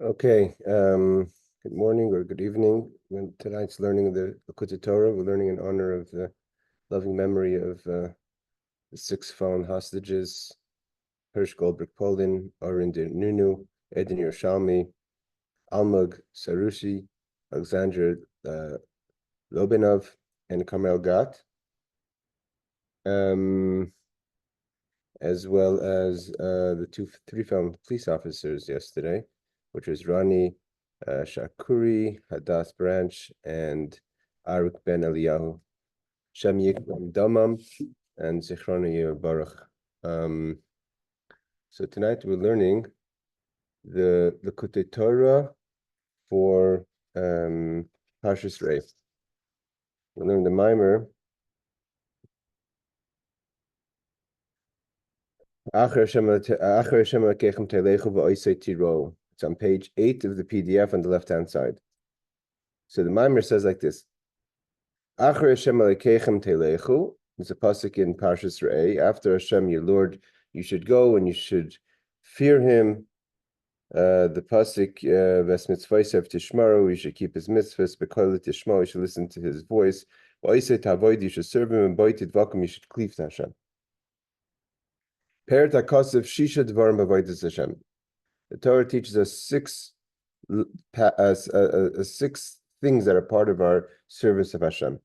Okay, good morning or good evening. Tonight's learning of the Lekuttai Torah, we're learning in honor of the loving memory of the six fallen hostages, Hirsch Goldberg Polin, Orinder Nunu, Eden Yerushalmi, Almog Sarushi, Alexander Lobanov, and Carmel Gat, as well as the three fallen police officers yesterday, which was Rani Shakuri, Hadass Branch, and Arik Ben Eliyahu. Shem Yikram Damam and Zichrona Baruch. So tonight we're learning the Lekuttai Torah for Parshas Reeh. We're learning the Mammar. It's on page 8 of the PDF on the left-hand side. So the Mammar says like this. There's a pasuk in Parshas Reeh. After Hashem, your Lord, you should go and you should fear Him. The pasuk ves mitzvaysev tishmaru, you should keep His mitzvahs. Bekoil tishma, you should listen to His voice. Va'isei tavoid, you should serve Him, and boited vakum, you should cleave to Hashem. Peret hakasav shisha devorim Avodas Hashem. The Torah teaches us six things that are part of our service of Hashem.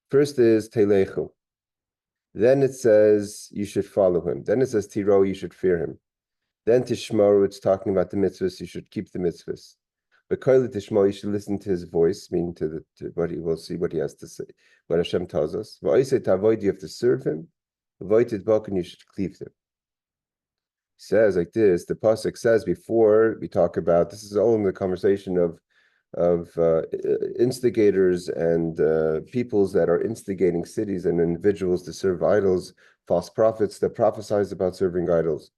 First is Telechu. Then it says you should follow Him. Then it says Tiro, you should fear Him. Then Tishmaru, it's talking about the mitzvahs, you should keep the mitzvahs. But Koil Tishmaru, you should listen to His voice, meaning to what He will see, what He has to say, what Hashem tells us. Va'isei tavoid, you have to serve Him. Va'itid bakin, you should cleave to Him. He says like this, the pasuk says before we talk about, this is all in the conversation of instigators and peoples that are instigating cities and individuals to serve idols, false prophets that prophesize about serving idols.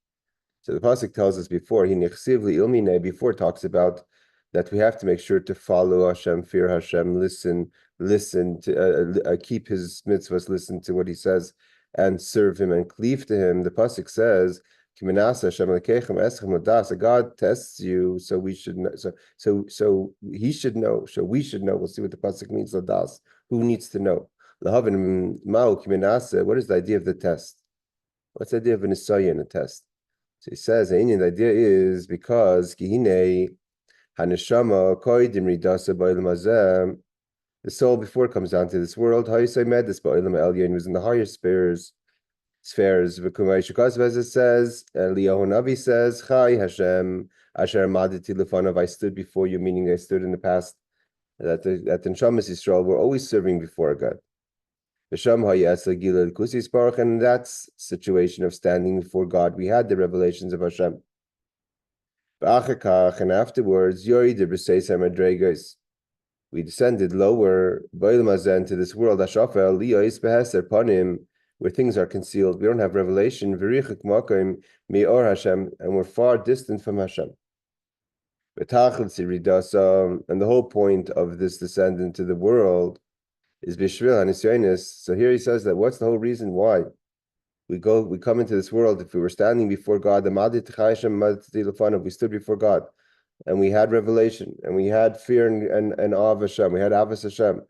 So the pasuk tells us before, before it talks about that we have to make sure to follow Hashem, fear Hashem, listen to keep His mitzvahs, listen to what He says, and serve Him and cleave to Him. The pasuk says, God tests you, so we should know. So He should know. So we should know. We'll see what the pasuk means. Ladas. Who needs to know? What is the idea of the test? What's the idea of an isayin, a test? So he says, the idea is because the soul before it comes down to this world, was in the higher spheres. Because as it says, Eliyahu Navi says, Chai Hashem, Asher Maditi Lefanav, I stood before you, meaning I stood in the past, that the Neshamas Yisrael were always serving before God. And in that situation of standing before God, we had the revelations of Hashem. And afterwards, we descended lower to this world, where things are concealed. We don't have revelation, and we're far distant from Hashem. And the whole point of this descent into the world is Bishvil HaNisyonos. So here he says that what's the whole reason why we come into this world? If we were standing before God, we stood before God, and we had revelation, and we had fear and awe of Hashem, we had Avodas Hashem.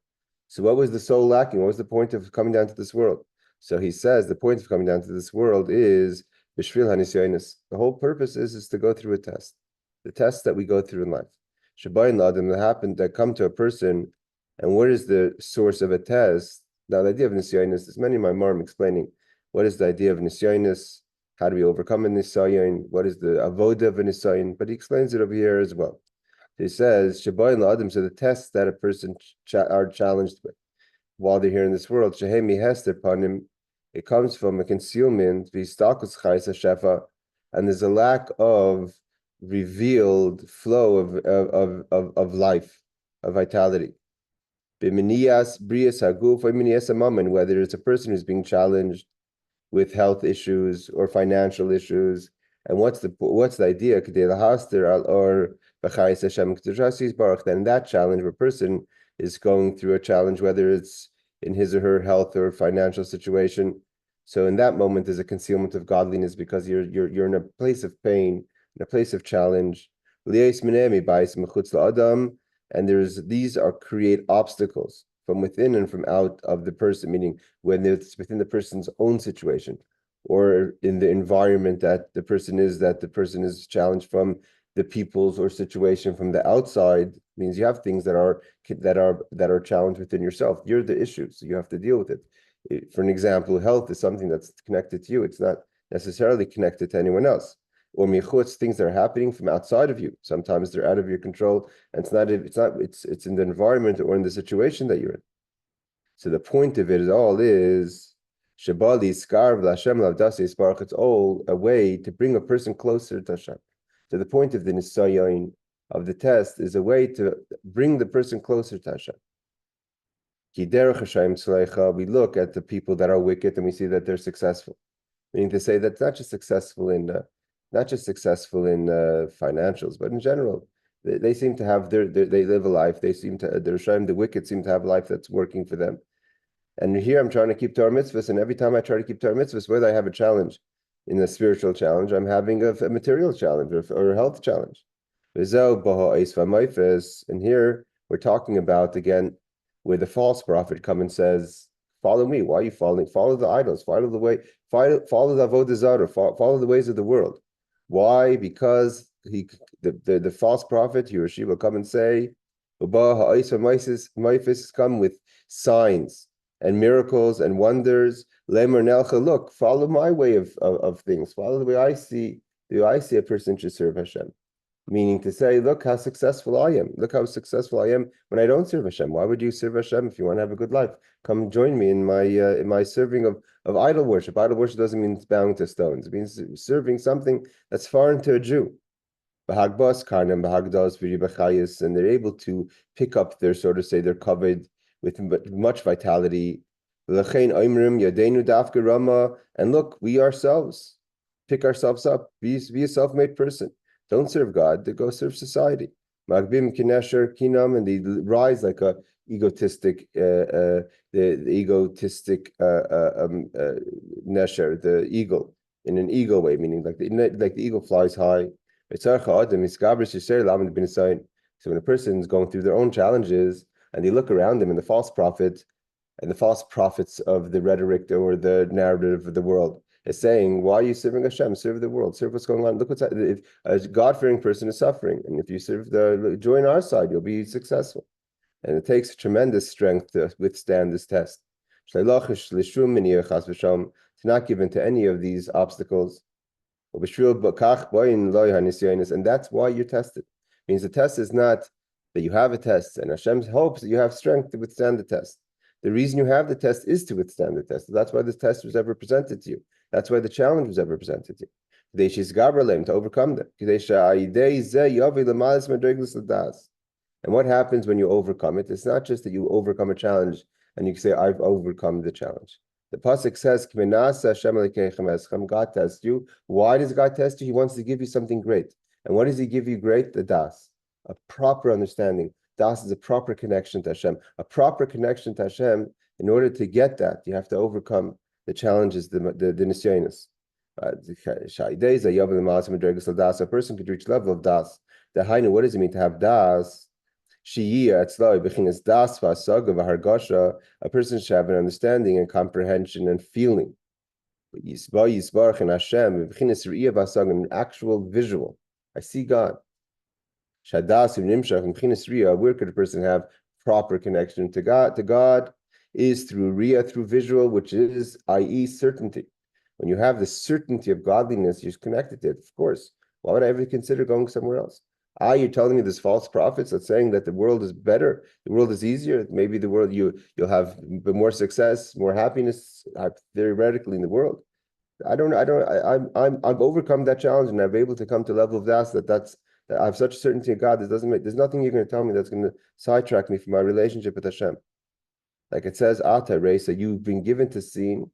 So what was the soul lacking? What was the point of coming down to this world? So he says the point of coming down to this world is Bishvil HaNisyonos. The whole purpose is to go through a test, the tests that we go through in life. Shabayin L'Adam, that come to a person, and what is the source of a test? Now, the idea of Nisyonos, there's many Mammar explaining what is the idea of Nisyonos, how do we overcome a Nisyon, what is the Avodah of a Nisyon, but he explains it over here as well. He says, Shabayin L'Adam, so the tests that a person are challenged with while they're here in this world, Shehemi Hester upon him, it comes from a concealment, and there's a lack of revealed flow of life, of vitality. Whether it's a person who's being challenged with health issues or financial issues, and what's the idea? Or then that challenge, where a person is going through a challenge, whether it's in his or her health or financial situation. So in that moment, there's a concealment of godliness because you're in a place of pain, in a place of challenge, And these are create obstacles from within and from out of the person, meaning when it's within the person's own situation or in the environment that the person is challenged from, the people's or situation from the outside, means you have things that are challenged within yourself. You're the issue, so you have to deal with it. For an example, health is something that's connected to you. It's not necessarily connected to anyone else. Or michutz, things that are happening from outside of you. Sometimes they're out of your control, and it's in the environment or in the situation that you're in. So the point of it all is Shabali Skarv Lashem Lavdasi Sparch. It's all a way to bring a person closer to Hashem. So the point of the Nisayon, of the test, is a way to bring the person closer to Hashem. We look at the people that are wicked and we see that they're successful. Meaning to say that's not just successful in financials, but in general, they seem to have they live a life. They seem to the wicked seem to have a life that's working for them. And here I'm trying to keep Torah mitzvahs, and every time I try to keep Torah mitzvahs, whether I have a challenge, in a spiritual challenge, I'm having a material challenge or a health challenge. And here we're talking about again where the false prophet comes and says, "Follow me. Why are you following? Follow the idols. Follow the way. Follow the Avodah Zarah. Follow the ways of the world." Why? Because the false prophet, he or she, will come and say, come with signs and miracles and wonders. Look, follow my way of things. Follow the way I see a person should serve Hashem. Meaning to say, look how successful I am. Look how successful I am when I don't serve Hashem. Why would you serve Hashem if you want to have a good life? Come join me in my serving of idol worship. Idol worship doesn't mean bowing to stones. It means serving something that's foreign to a Jew. And they're able to pick up their, so to say, they're covered with much vitality. And look, we ourselves pick ourselves up. Be a self-made person. Don't serve God, they go serve society. Magbim kinesher kinam, and they rise like a egotistic, the egotistic nesher, the eagle, in an ego way, meaning like the eagle flies high. So when a person is going through their own challenges and they look around them, and the false prophets of the rhetoric or the narrative of the world is saying, why are you serving Hashem? Serve the world. Serve what's going on. Look what's happening. If a God-fearing person is suffering, and if you join our side, you'll be successful. And it takes tremendous strength to withstand this test. To not give in to any of these obstacles. And that's why you're tested. It means the test is not that you have a test, and Hashem hopes that you have strength to withstand the test. The reason you have the test is to withstand the test. That's why this test was ever presented to you. That's why the challenge was ever presented to you. To overcome them. And what happens when you overcome it? It's not just that you overcome a challenge and you say, I've overcome the challenge. The pasuk says, God tests you. Why does God test you? He wants to give you something great. And what does he give you great? The das, a proper understanding. Das is a proper connection to Hashem. A proper connection to Hashem, in order to get that, you have to overcome the challenges, the nisyonos. A person could reach level of das. What does it mean to have das? A person should have an understanding and comprehension and feeling. An actual visual. I see God. Where could a person have proper connection to God? To God is through Reeh, through visual, which is, i.e., certainty. When you have the certainty of godliness, you're connected to it, of course. Why would I ever consider going somewhere else? You're telling me there's false prophets that's saying that the world is better, the world is easier, maybe the world you'll have more success, more happiness, theoretically in the world. I've overcome that challenge, and I've been able to come to a level of that I have such certainty in God. There's nothing you're going to tell me that's going to sidetrack me from my relationship with Hashem. Like it says, Ata Reisa, you've been given to seeing.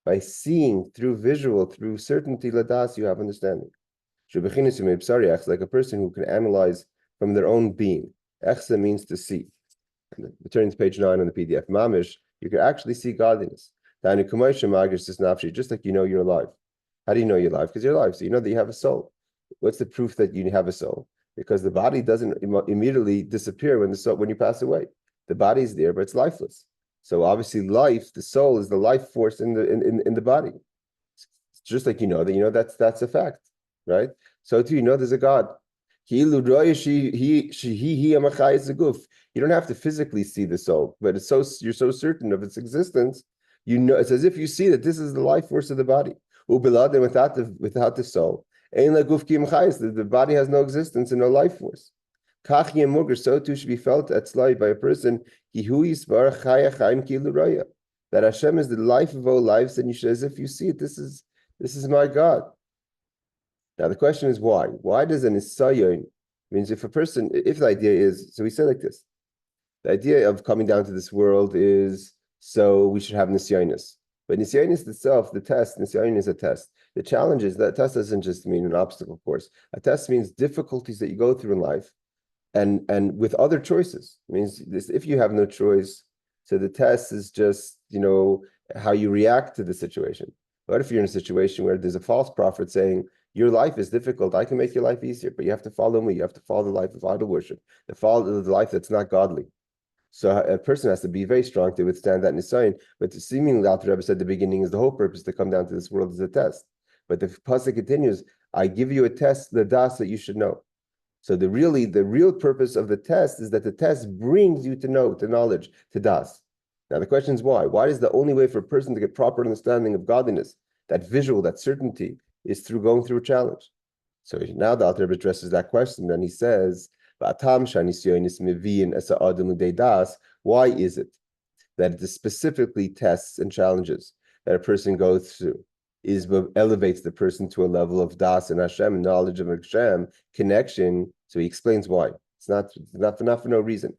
By seeing through visual, through certainty, ladas, you have understanding. Like a person who can analyze from their own being. Echsa means to see. Turning to page 9 on the PDF. Mamish, you can actually see godliness. Just like you know you're alive. How do you know you're alive? Because you're alive, so you know that you have a soul. What's the proof that you have a soul? because the body doesn't immediately disappear when you pass away. The body is there, but it's lifeless. So obviously, life, the soul, is the life force in the body. It's just like that's a fact, right? So too, there's a God. You don't have to physically see the soul, but you're so certain of its existence. It's as if you see that this is the life force of the body. Without the soul, the body has no existence and no life force. So too should be felt by a person that Hashem is the life of all lives, and you should, as if you see it, this is my God. Now the question is why? Why does an isayon means if the idea is, so we say like this, the idea of coming down to this world is so we should have nisyonis. But nisyonis itself, the test, nisyonis is a test. The challenge is that test doesn't just mean an obstacle course. A test means difficulties that you go through in life, and with other choices. It means this, if you have no choice, so the test is just how you react to the situation. What if you're in a situation where there's a false prophet saying, your life is difficult, I can make your life easier, but you have to follow me, you have to follow the life of idol worship, follow the life that's not godly. So a person has to be very strong to withstand that nisayon. But seemingly, Alter Rebbe said at the beginning, is the whole purpose to come down to this world as a test. But the pasuk continues, I give you a test, the das that you should know. So the real purpose of the test is that the test brings you to knowledge, to das. Now the question is why? Why is the only way for a person to get proper understanding of godliness, that visual, that certainty, is through going through a challenge? So now the Alter Rebbe addresses that question, and he says, why is it that it specifically tests and challenges that a person goes through is what elevates the person to a level of das and Hashem, knowledge of Hashem, connection? So he explains why. It's not for no reason.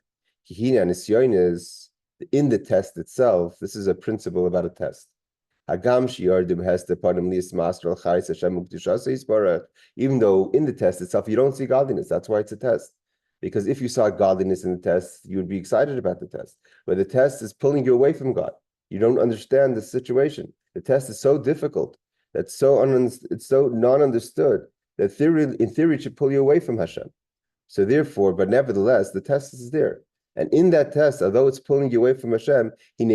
Is in the test itself. This is a principle about a test. Even though in the test itself you don't see godliness, that's why it's a test. Because if you saw godliness in the test, you would be excited about the test. But the test is pulling you away from God. You don't understand the situation. The test is so difficult, it's so non-understood, that in theory it should pull you away from Hashem. So therefore, but nevertheless, the test is there. And in that test, although it's pulling you away from Hashem, in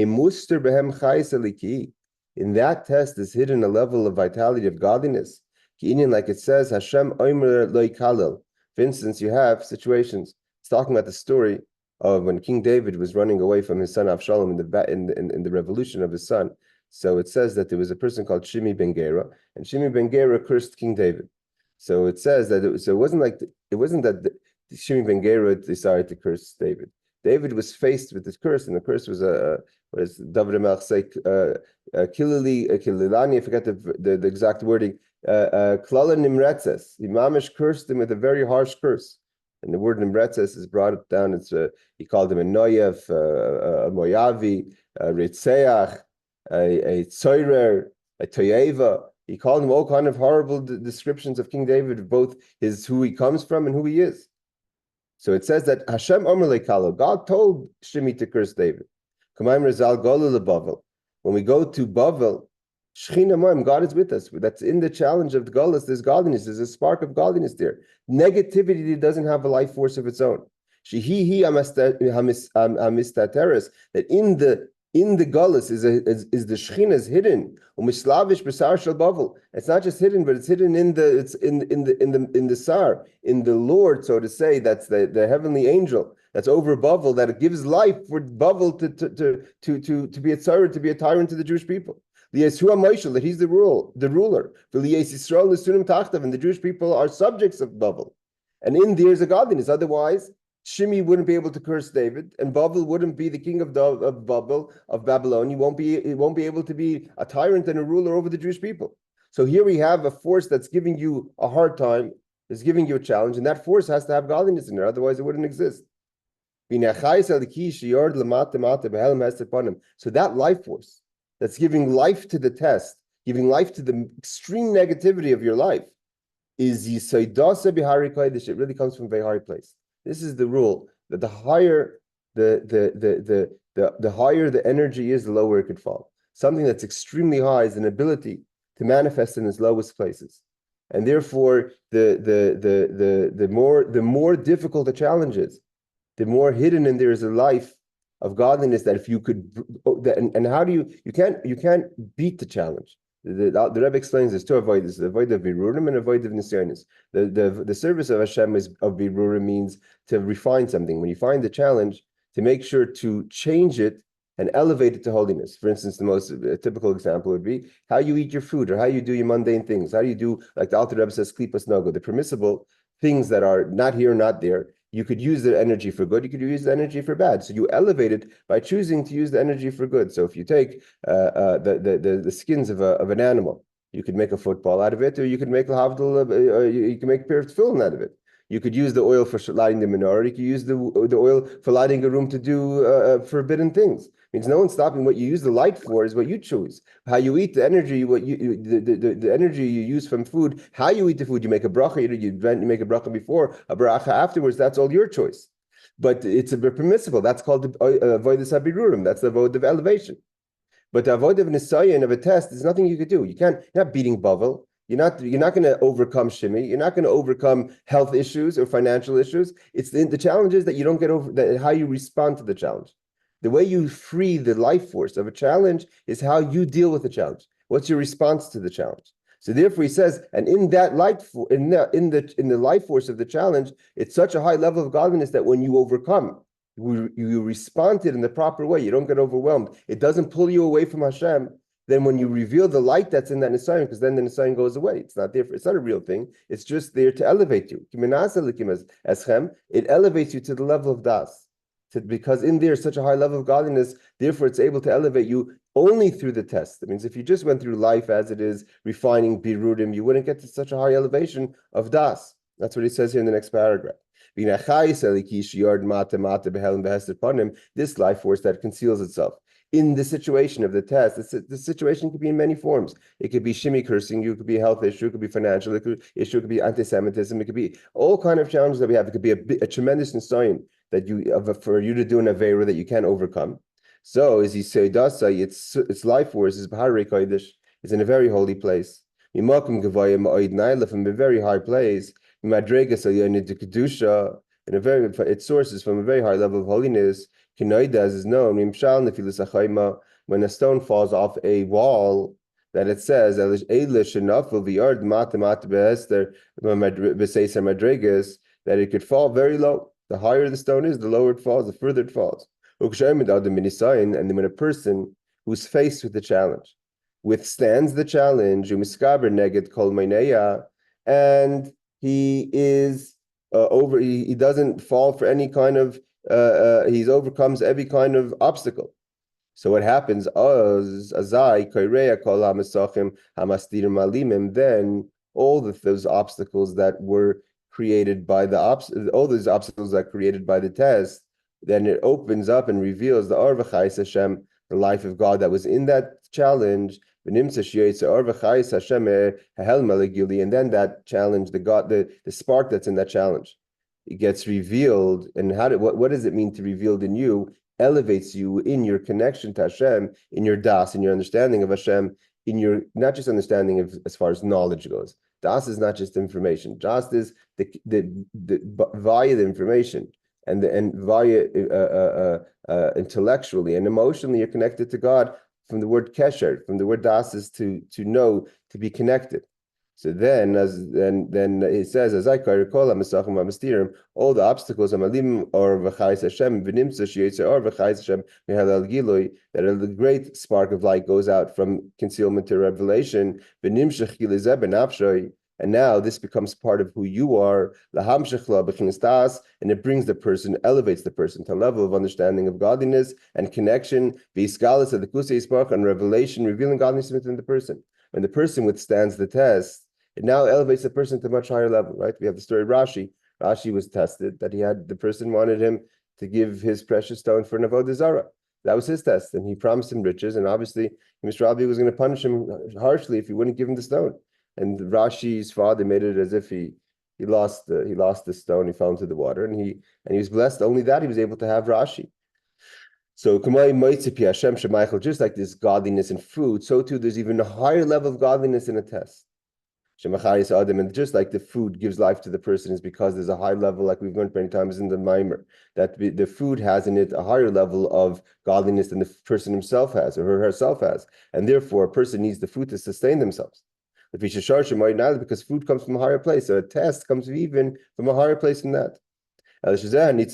that test is hidden a level of vitality, of godliness. Like it says, Hashem oimer lo yikalel. For instance, you have situations. It's talking about the story of when King David was running away from his son Avshalom in the revolution of his son. So it says that there was a person called Shimi ben Gera, and Shimi ben Gera cursed King David. So it says that it wasn't that Shimi ben Gera decided to curse David. David was faced with this curse, and the curse was what does Devorim Reeh say? Kililani, I forget the exact wording. Klala nimretzes. He mamish cursed him with a very harsh curse, and the word nimretzes is brought down. It's he called him a noyev, a moyavi, a ritzeach, a tzoyrer, a toyeva. He called him all kind of horrible descriptions of King David, both who he comes from and who he is. So it says that Hashem Omer Lekalo, God told Shimi to curse David. When we go to Bavel, Shechina Moim, God is with us. That's in the challenge of the Golas. There's godliness. There's a spark of godliness there. Negativity doesn't have a life force of its own. Shehi hamistateres, that in the Golas is the Shechina is hidden. Umislavish b'sar shel Bavel. It's not just hidden, but it's hidden in the Sar, in the Lord, so to say. That's the heavenly angel that's over Bavel, that it gives life for Bavel to be a tzara, to be a tyrant to the Jewish people. That he's the ruler. And the Jewish people are subjects of Bavel. And in there's a godliness. Otherwise, Shimi wouldn't be able to curse David, and Bavel wouldn't be the king of Babylon. He won't be able to be a tyrant and a ruler over the Jewish people. So here we have a force that's giving you a hard time, is giving you a challenge, and that force has to have godliness in it, otherwise it wouldn't exist. So that life force that's giving life to the test, giving life to the extreme negativity of your life, is Yisaidasa Bihari Kodesh. It really comes from a very high place. This is the rule, that the higher the higher the energy is, the lower it could fall. Something that's extremely high is an ability to manifest in its lowest places. And therefore, the more difficult the challenge is, the more hidden in there is a life of godliness that if you could, and how do you can't beat the challenge. The Rebbe explains this two avodas: the avodah of birurim and avodah of nisyonis. The service of Hashem is of birurim means to refine something. When you find the challenge, to make sure to change it and elevate it to holiness. For instance, the most typical example would be how you eat your food or how you do your mundane things. How do you do, like the Alter Rebbe says, klipas nogo, the permissible things that are not here, not there. You could use the energy for good. You could use the energy for bad. So you elevate it by choosing to use the energy for good. So if you take the skins of an animal, you could make a football out of it, or you could make you can make a pair of tefillin out of it. You could use the oil for lighting the menorah. You could use the oil for lighting a room to do forbidden things. It means no one's stopping. What you use the light for is what you choose. How you eat the energy, the energy you use from food. How you eat the food. You make a bracha. You make a bracha before, a bracha afterwards. That's all your choice. But it's permissible. That's called the avodas habirurim. That's the avodah of elevation. But the avodah of nisayon, of a test, there's nothing you could do. You're not beating Bavel. You're not going to overcome shimmy. You're not going to overcome health issues or financial issues. It's the challenges that you don't get over, how you respond to the challenge. The way you free the life force of a challenge is how you deal with the challenge. What's your response to the challenge? So therefore he says, and in that in the life force of the challenge, it's such a high level of godliness that when you overcome, you respond to it in the proper way. You don't get overwhelmed. It doesn't pull you away from Hashem. Then when you reveal the light that's in that nisayon, because then the nisayon goes away. It's not there. It's not a real thing. It's just there to elevate you. It elevates you to the level of das. Because in there is such a high level of godliness, therefore it's able to elevate you only through the test. That means if you just went through life as it is, refining birudim, you wouldn't get to such a high elevation of das. That's what he says here in the next paragraph. This life force that conceals itself in the situation of the test. The situation could be in many forms. It could be shimmy cursing you, it could be a health issue, it could be financial issue, it could be anti-Semitism, it could be all kind of challenges that we have. It could be a tremendous nisayon that for you to do an avera that you can't overcome. So as he say, its life force is B'harei Kodesh, is in a very holy place. From a very high place. Its sources from a very high level of holiness. As is known, when a stone falls off a wall, that it says that it could fall very low. The higher the stone is, the lower it falls, the further it falls. And then when a person who's faced with the challenge withstands the challenge, and he is he doesn't fall for any kind of he overcomes every kind of obstacle. So what happens is then all those obstacles that were created by all those obstacles that created by the test, then it opens up and reveals the Arvachais Hashem, the life of God that was in that challenge. And then that challenge, the spark that's in that challenge, it gets revealed. And what does it mean to revealed in you? Elevates you in your connection to Hashem, in your das, in your understanding of Hashem, in your not just understanding of as far as knowledge goes. Das is not just information. Das is the via the information and via intellectually and emotionally you're connected to God from the word kesher, from the word das is to know, to be connected. So then it says, as I recall, all the obstacles or v'chayis Hashem or v'chayis Hashem that a great spark of light goes out from concealment to revelation. And now this becomes part of who you are, and it brings the person, elevates the person to a level of understanding of godliness and connection, and revelation, revealing godliness within the person. When the person withstands the test, it now elevates the person to a much higher level, right? We have the story of Rashi. Rashi was tested, that the person wanted him to give his precious stone for an Avodah Zarah. That was his test, and he promised him riches, and obviously Mr. Rabbi was going to punish him harshly if he wouldn't give him the stone. And Rashi's father made it as if he lost the stone, he fell into the water, and he was blessed. Only that he was able to have Rashi. So just like this godliness in food, so too there's even a higher level of godliness in a test. And just like the food gives life to the person is because there's a high level, like we've learned many times in the Mammar, that the food has in it a higher level of godliness than the person himself has or herself has. And therefore, a person needs the food to sustain themselves. Because food comes from a higher place. So a test comes even from a higher place than that. Here the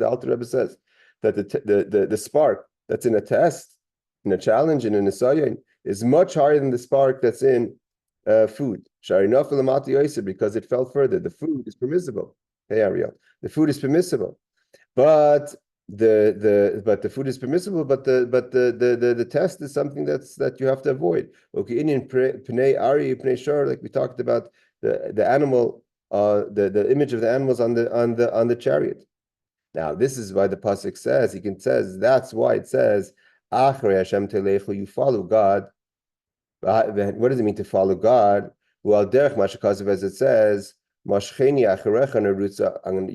Alter Rebbe says that the spark that's in a test, in a challenge, and in a sayin is much higher than the spark that's in food. Because it fell further. The food is permissible. Hey Ariel, the food is permissible, but the food is permissible, but the test is something that you have to avoid. Okay, in Pnei Ari, Pnei Shor, like we talked about the animal. The image of the animals on the chariot. Now, this is why the pasuk says that's why it says Achrei Hashem telechu, you follow God. What does it mean to follow God? Well, derech mashakazav, as it says, Mashcheni acharecha nerutza. I'm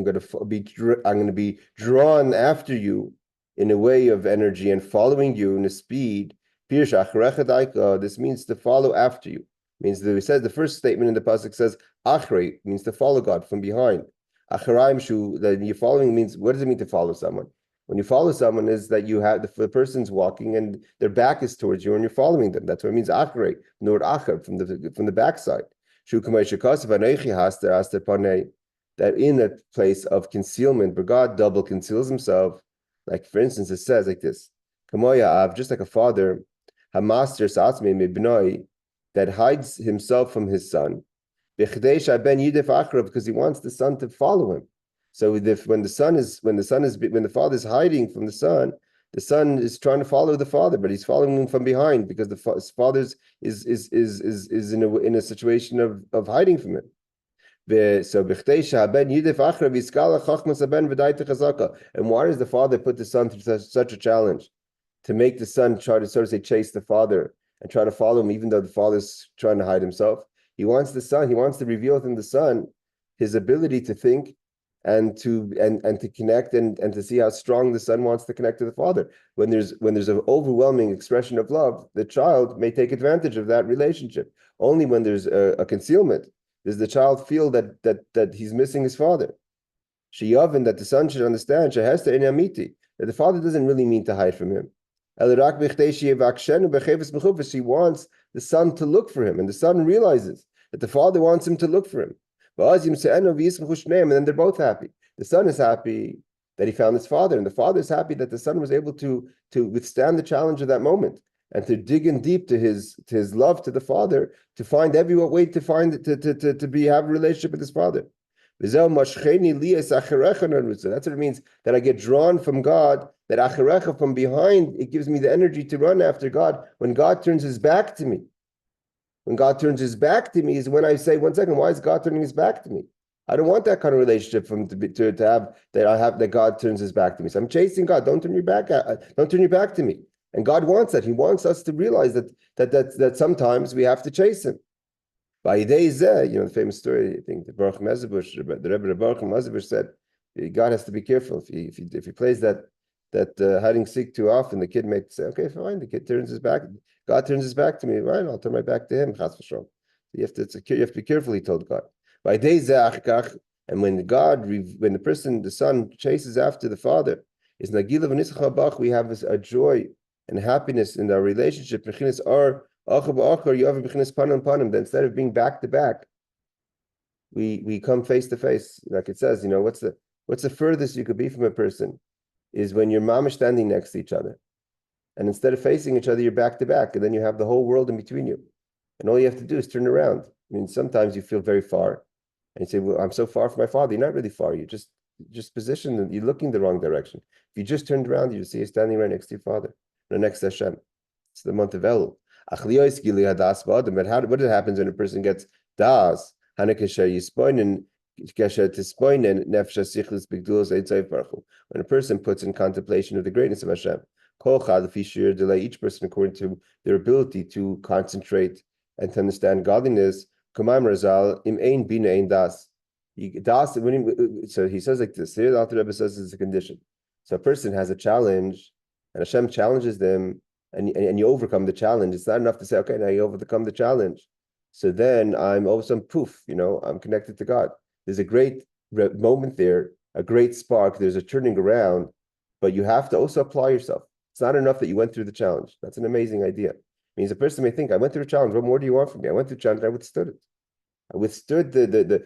going to be drawn after you in a way of energy and following you in a speed. Pirsh acharecha daika. This means to follow after you. Means that it says the first statement in the pasuk says achrei, means to follow God from behind. Acharaim shu, that you're following means, what does it mean to follow someone? When you follow someone is that you have the person's walking and their back is towards you and you're following them. That's what it means achrei, nor achar, from the backside. Shu kamei shekasav anechi haster aster panei, that in that place of concealment where God double conceals himself, like for instance it says like this, kamoya av, just like a father, hamaster satzmei mibnoi, that hides himself from his son, because he wants the son to follow him. So when the father is hiding from the son is trying to follow the father, but he's following him from behind because his father is in a situation of hiding from him. So and why does the father put the son through such a challenge? To make the son try to sort of say chase the father and try to follow him, even though the father's trying to hide himself. He wants to reveal within the son his ability to think and to connect and to see how strong the son wants to connect to the father. When there's an overwhelming expression of love, the child may take advantage of that relationship. Only when there's a concealment does the child feel that he's missing his father. Sheyavin, that the son should understand, shehester in amiti, that the father doesn't really mean to hide from him. She wants the son to look for him, and the son realizes that the father wants him to look for him. And then they're both happy. The son is happy that he found his father, and the father is happy that the son was able to withstand the challenge of that moment and to dig in deep to his love to the father, to find every way to find have a relationship with his father. That's what it means, that I get drawn from God, that acharecha, from behind, it gives me the energy to run after God. When God turns his back to me, is when I say, 1 second, why is God turning his back to me? I don't want that kind of relationship that God turns his back to me. So I'm chasing God. Don't turn your back to me. And God wants that. He wants us to realize that sometimes we have to chase him. By the famous story, I think the Rebbe Baruch said, God has to be careful. If he plays that hide and seek too often, the kid may say, okay, fine, the kid turns his back. God turns his back to me, right? I'll turn my back to him. So you have to be careful, he told God. By and when the son chases after the father, is we have a joy and happiness in our relationship. That instead of being back to back, we come face to face. Like it says, what's the furthest you could be from a person is when your mom is standing next to each other. And instead of facing each other, you're back to back, and then you have the whole world in between you. And all you have to do is turn around. I mean, sometimes you feel very far, and you say, well, I'm so far from my father. You're not really far. You just positioned, you're looking the wrong direction. If you just turned around, you see you're standing right next to your father, right next to Hashem. It's the month of Elul. But what happens when a person gets das? When a person puts in contemplation of the greatness of Hashem, each person according to their ability to concentrate and to understand godliness. So he says like this. Here the Alter Rebbe says it's a condition. So a person has a challenge, and Hashem challenges them and you overcome the challenge. It's not enough to say, okay, now you overcome the challenge. So then I'm all of a sudden poof, I'm connected to God. There's a great moment there, a great spark. There's a turning around, but you have to also apply yourself. It's not enough that you went through the challenge. That's an amazing idea. It means a person may think, I went through a challenge. What more do you want from me? I went through a challenge. I withstood it. I withstood the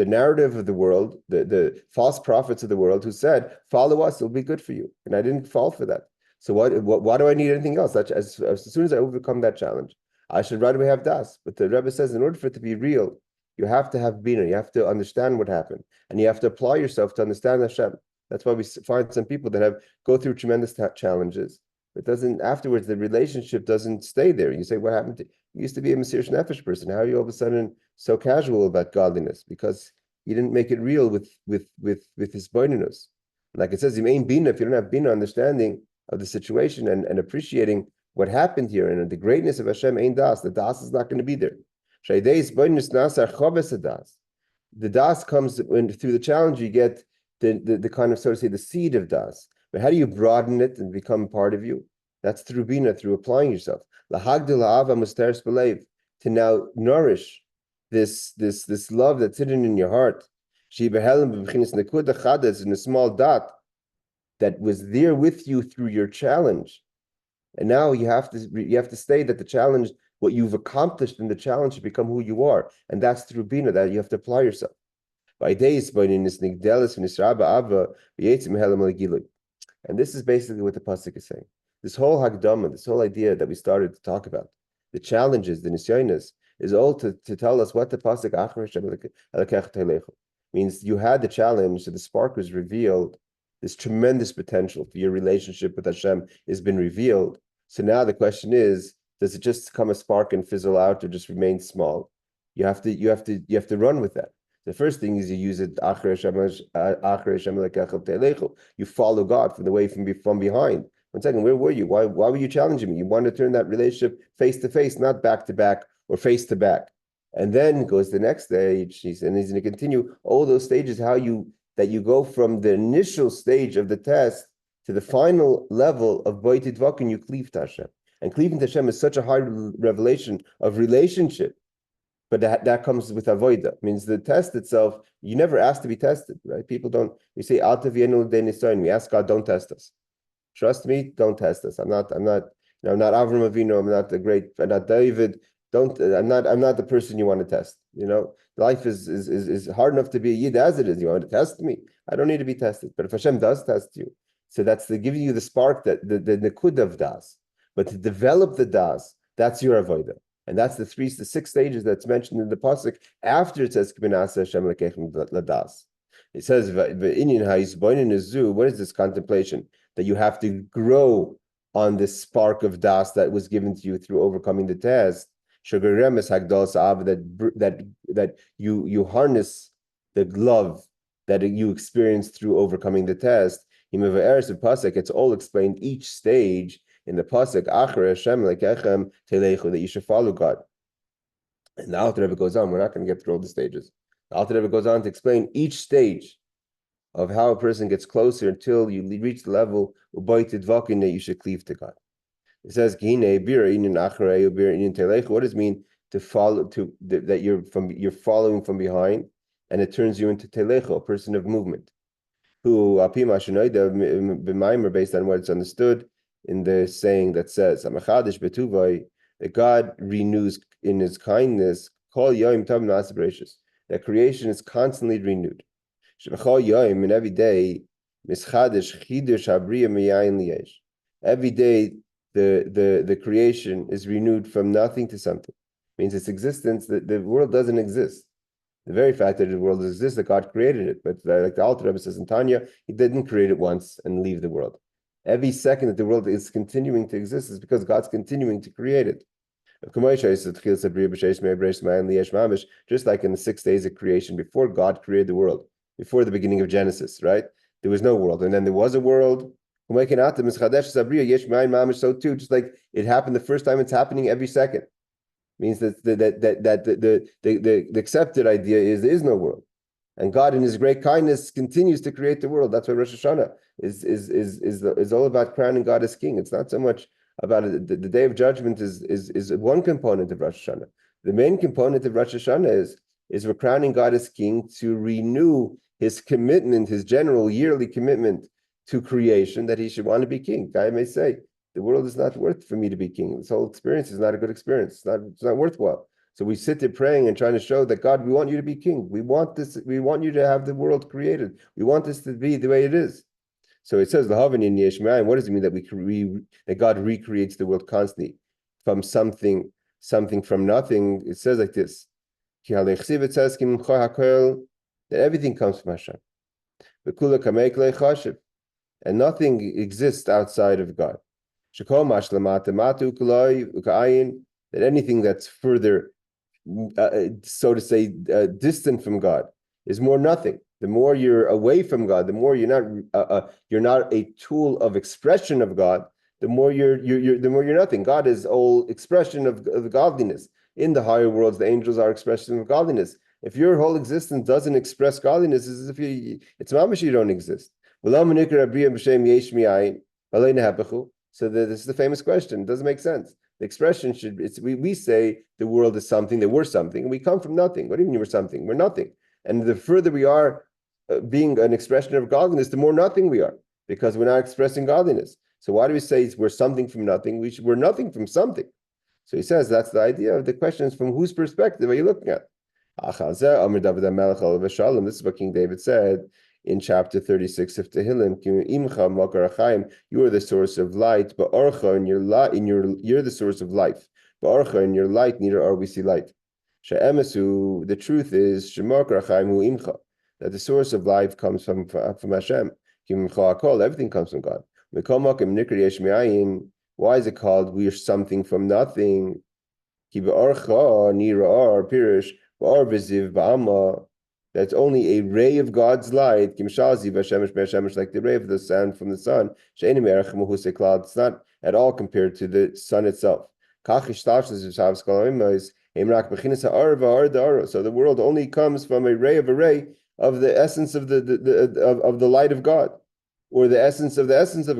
narrative of the world, the false prophets of the world who said, follow us, it'll be good for you. And I didn't fall for that. So why do I need anything else? As soon as I overcome that challenge, I should right away have das. But the Rebbe says, in order for it to be real, you have to have bina. You have to understand what happened, and you have to apply yourself to understand Hashem. That's why we find some people that go through tremendous challenges. It doesn't afterwards. The relationship doesn't stay there. You say, what happened to you? Used to be a Mesiras Nefesh person. How are you all of a sudden so casual about godliness? Because you didn't make it real with his boninus. Like it says, you ain't bina if you don't have bina understanding of the situation and appreciating what happened here and the greatness of Hashem ain't das. The das is not going to be there. The das comes when through the challenge you get the kind of, so to say, the seed of das. But how do you broaden it and become part of you? That's through bina, through applying yourself. To now nourish this love that's hidden in your heart. In a small dot that was there with you through your challenge. And now you have to stay that the challenge, what you've accomplished in the challenge, should become who you are. And that's through bina, that you have to apply yourself. And this is basically what the pasuk is saying. This whole Hagdama, this whole idea that we started to talk about, the challenges, the nisyonos, is all to tell us what the pasuk means. You had the challenge, so the spark was revealed. This tremendous potential for your relationship with Hashem has been revealed. So now the question is, does it just come a spark and fizzle out, or just remain small? You have to run with that. The first thing is you use it. You follow God from the way from behind. 1 second, where were you? Why were you challenging me? You want to turn that relationship face to face, not back to back or face to back. And then goes the next stage, and he's going to continue all those stages. That you go from the initial stage of the test to the final level of Boitid Vakin, you cleave to Hashem. And cleaving to Hashem is such a high revelation of relationship. But that comes with Avodah. Means the test itself, you never ask to be tested, right? People don't, we say, we ask God, don't test us. Trust me, don't test us. I'm not Avram Avinu, I'm not David. I'm not the person you want to test. Life is hard enough to be a Yid as it is. You want to test me? I don't need to be tested. But if Hashem does test you, so that's giving you the spark, that the nekud of das. But to develop the das, that's your avodah, and that's the 6 stages that's mentioned in the pasuk after it says Hashem ladas. It says what is this contemplation? That you have to grow on this spark of das that was given to you through overcoming the test. That you harness the love that you experience through overcoming the test. It's all explained each stage in the pasuk. That you should follow God. And the Alter Rebbe goes on. We're not going to get through all the stages. The Alter Rebbe goes on to explain each stage of how a person gets closer until you reach the level that you should cleave to God. It says, "What does it mean to follow? That you're following from behind, and it turns you into telecho, a person of movement. Who based on what it's understood in the saying that says, that God renews in His kindness. That creation is constantly renewed. And every day, every day." The creation is renewed from nothing to something. It means its existence, the world doesn't exist. The very fact that the world exists, that God created it. But like the Alter Rebbe says in Tanya, He didn't create it once and leave the world. Every second that the world is continuing to exist is because God's continuing to create it. Just like in the 6 days of creation, before God created the world, before the beginning of Genesis, right? There was no world. And then there was a world. So too, just like it happened the first time, it's happening every second. Means that the accepted idea is there is no world. And God, in His great kindness, continues to create the world. That's why Rosh Hashanah is all about crowning God as King. It's not so much about it. The Day of Judgment is one component of Rosh Hashanah. The main component of Rosh Hashanah is we're crowning God as King to renew His commitment, His general yearly commitment to creation, that He should want to be King. Guy may say, the world is not worth for me to be king. This whole experience is not a good experience. It's not worthwhile. So we sit there praying and trying to show that God, we want you to be king. We want this. We want you to have the world created. We want this to be the way it is. So it says, what does it mean that that God recreates the world constantly from something from nothing? It says like this. It says that everything comes from Hashem. And nothing exists outside of God. That anything that's further, so to say, distant from God is more nothing. The more you're away from God, the more you're not a tool of expression of God. The more you're nothing. God is all expression of godliness. In the higher worlds, the angels are expression of godliness. If your whole existence doesn't express godliness, it's as if it's mamash you don't exist. So this is the famous question. It doesn't make sense. The expression we say the world is something, that we're something, and we come from nothing. What do you mean we're something? We're nothing. And the further we are being an expression of godliness, the more nothing we are, because we're not expressing godliness. So why do we say we're something from nothing? We're nothing from something. So he says that's the idea of the question is from whose perspective are you looking at? This is what King David said in chapter 36 of Tehillim. You are the source of light, but you're the source of life. But in your light, neither are we see light. The truth is that the source of life comes from Hashem. Everything comes from God. Why is it called we are something from nothing? That's only a ray of God's light, like the ray of the sun from the sun. It's not at all compared to the sun itself. So the world only comes from a ray of the essence of the light of God, or the essence of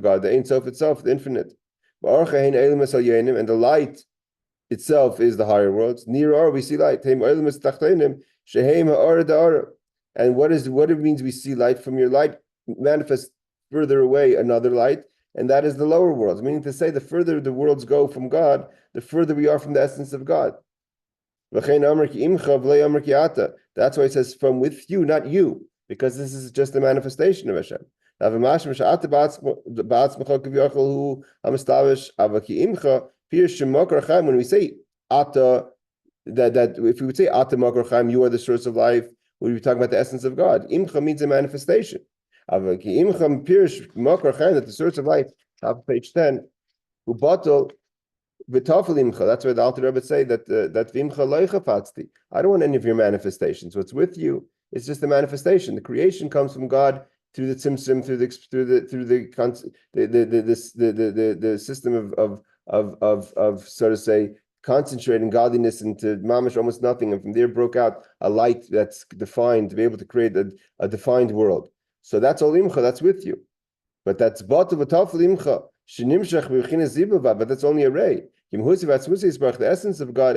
God, the Ein Sof itself, the infinite. And the light itself is the higher worlds. Near we see light. And what it means we see light? From your light manifests further away another light, and that is the lower worlds. Meaning to say, the further the worlds go from God, the further we are from the essence of God. That's why it says from with you, not you, because this is just a manifestation of Hashem. When we say Ata, that if we would say Ata Makar Chaim, you are the source of life, we would be talking about the essence of God. Imcha means a manifestation. That the source of life, top of page 10, that's why the Alter Rebbe say that v'imcha lo chafatzti. I don't want any of your manifestations. What's with you is just a manifestation. The creation comes from God through the tzimtzum, through the system of so to say concentrating godliness into mamash almost nothing, and from there broke out a light that's defined to be able to create a defined world. So that's all imcha. That's with you, but that's botov atafel imcha. But that's only a ray. The essence of God